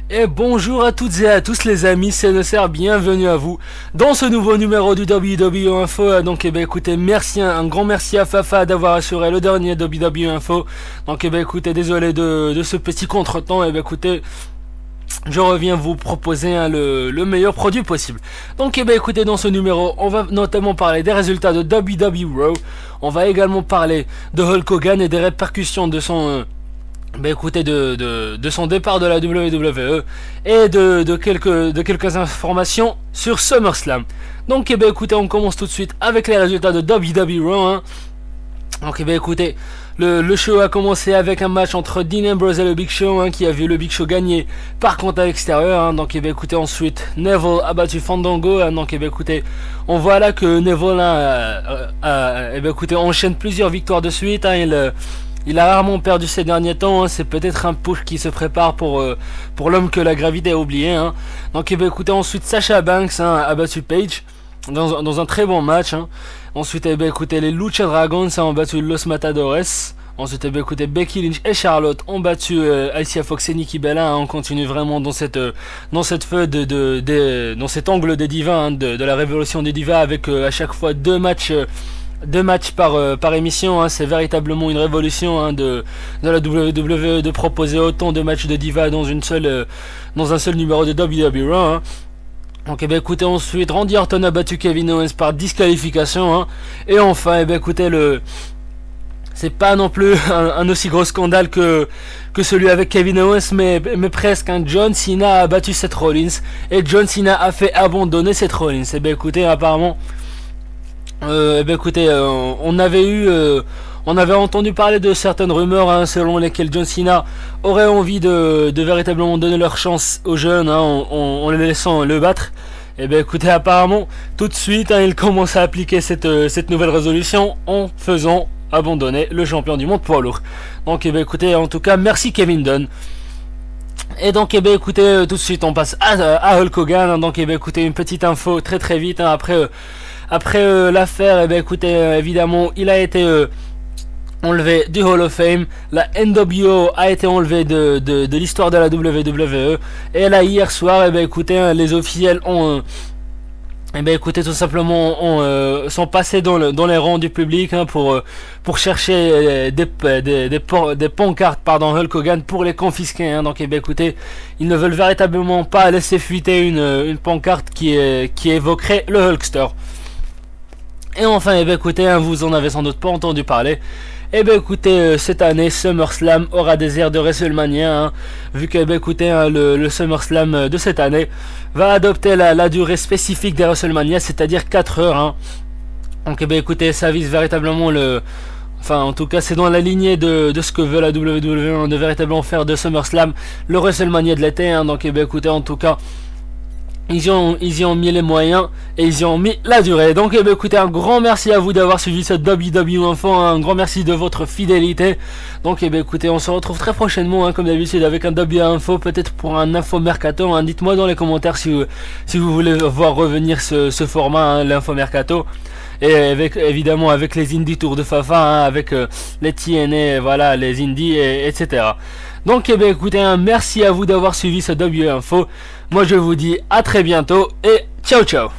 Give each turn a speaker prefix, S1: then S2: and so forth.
S1: Et bonjour à toutes et à tous les amis, c'est Nosser, bienvenue à vous dans ce nouveau numéro du WWE Info. Donc écoutez, merci, un grand merci à Fafa d'avoir assuré le dernier WWE Info. Donc écoutez, désolé de ce petit contretemps. Écoutez, je reviens vous proposer le meilleur produit possible. Donc écoutez, dans ce numéro, on va notamment parler des résultats de WWE Raw. On va également parler de Hulk Hogan et des répercussions de son... écoutez, de son départ de la WWE et de quelques informations sur SummerSlam. Donc écoutez, on commence tout de suite avec les résultats de WWE Raw. Donc écoutez, le show a commencé avec un match entre Dean Ambrose et le Big Show, qui a vu le Big Show gagner par contact extérieur. Donc écoutez, ensuite Neville a battu Fandango. Donc écoutez, on voit là que Neville écoutez, enchaîne plusieurs victoires de suite. Il a rarement perdu ces derniers temps, c'est peut-être un push qui se prépare pour l'homme que la gravité a oublié. Donc écoutez, ensuite Sasha Banks a battu Paige dans un très bon match. Ensuite écoutez, les Lucha Dragons ont battu Los Matadores. Ensuite écoutez, Becky Lynch et Charlotte ont battu Alicia Fox et Nikki Bella. On continue vraiment dans cette feu dans cet angle des divas, de la révolution des divas, avec à chaque fois deux matchs par émission. C'est véritablement une révolution de la WWE de proposer autant de matchs de diva dans un seul numéro de WWE Raw. Donc écoutez, ensuite Randy Orton a battu Kevin Owens par disqualification. Et enfin écoutez, c'est pas non plus un aussi gros scandale que celui avec Kevin Owens, mais presque. John Cena a battu Seth Rollins et John Cena a fait abandonner Seth Rollins. Écoutez, apparemment écoutez, on avait entendu parler de certaines rumeurs, selon lesquelles John Cena aurait envie de véritablement donner leur chance aux jeunes, en les laissant le battre. Écoutez, apparemment tout de suite, il commence à appliquer cette nouvelle résolution en faisant abandonner le champion du monde poids lourd. Donc écoutez, en tout cas, merci Kevin Dunn. Et donc écoutez, tout de suite on passe à Hulk Hogan. Donc écoutez, une petite info très vite, après l'affaire. Écoutez, évidemment il a été enlevé du Hall of Fame. La NWO a été enlevée de l'histoire de la WWE. Et là, hier soir, écoutez, les officiels ont écoutez, tout simplement sont passés dans les rangs du public, pour chercher des pancartes, Hulk Hogan, pour les confisquer. Donc écoutez, ils ne veulent véritablement pas laisser fuiter une pancarte qui évoquerait le Hulkster. Et enfin, écoutez, vous en avez sans doute pas entendu parler. Écoutez, cette année, SummerSlam aura des airs de WrestleMania, vu que écoutez, le SummerSlam de cette année va adopter la durée spécifique des WrestleMania, c'est-à-dire 4 heures. Donc écoutez, ça vise véritablement enfin, en tout cas, c'est dans la lignée de ce que veut la WWE, de véritablement faire de SummerSlam le WrestleMania de l'été. Donc écoutez, en tout cas, ils y ont mis les moyens et ils y ont mis la durée. Donc écoutez, un grand merci à vous d'avoir suivi cette WWE Info, un grand merci de votre fidélité. Donc écoutez, on se retrouve très prochainement, comme d'habitude, avec un WWE Info, peut-être pour un Info Mercato. Dites-moi dans les commentaires si vous voulez voir revenir ce format, l'Info Mercato. Et évidemment avec les Indie Tours de Fafa, avec les TNA, voilà, les Indies, etc. Donc écoutez, merci à vous d'avoir suivi ce WWE Info. Moi je vous dis à très bientôt et ciao ciao.